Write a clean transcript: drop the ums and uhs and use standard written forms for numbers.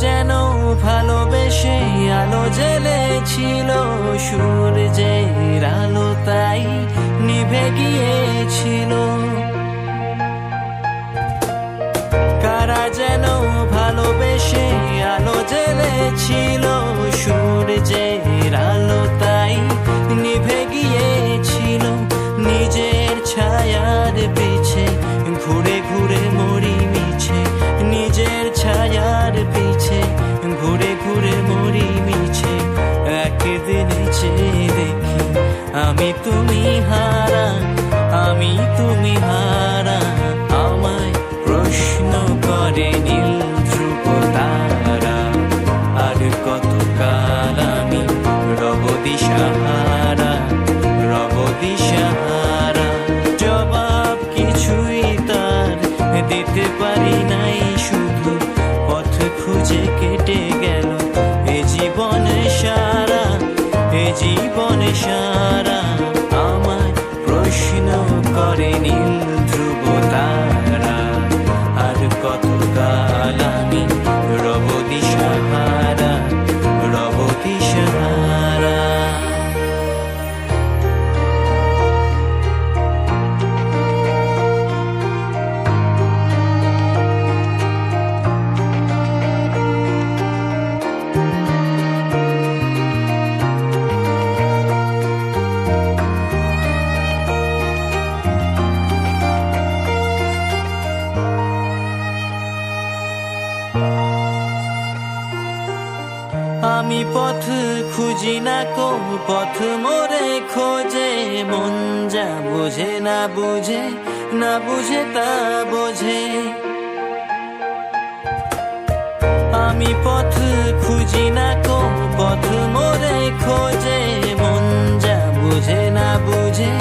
যেন ভালোবেসে আলো জ্বেলেছিল, সূর্যের আলো তাই নিভে গিয়েছিল। কারা যেন ভালোবেসে আলো জ্বেলেছিল, সূর্যের আলো তাই নিভে গিয়েছিল। নিজের ছায়ার পিছে ঘুরে ঘুরে মরি মিছে, নিজের ছায়ার পিছে ঘুরে ঘুরে মরি মিছে। একদিন চেয়ে দেখি আমি তুমি হারা, আমি তুমি হারা। আমায় প্রশ্ন করে নীল ধ্রুব তারা, আর কতকাল আমি রব দিশাহারা, রব দিশাহারা। জবাব কিছুই তার দিতে পারি নাই, শুধু পথ খুঁজে কেটে গেল এ জীবন সারা, এ জীবন সারা। আমায় প্রশ্ন করে নীল ধ্রুব তারা, আর কতকাল আমি রব দিশাহারা, রব দিশাহারা। আমি পথ খুঁজি না কো পথ মোরে খোঁজে, মন যা বোঝে না বুঝে, না বুঝে তা বোঝে। আমি পথ খুঁজি না কো পথ মোরে খোঁজে, মন যা বুঝে না বুঝে।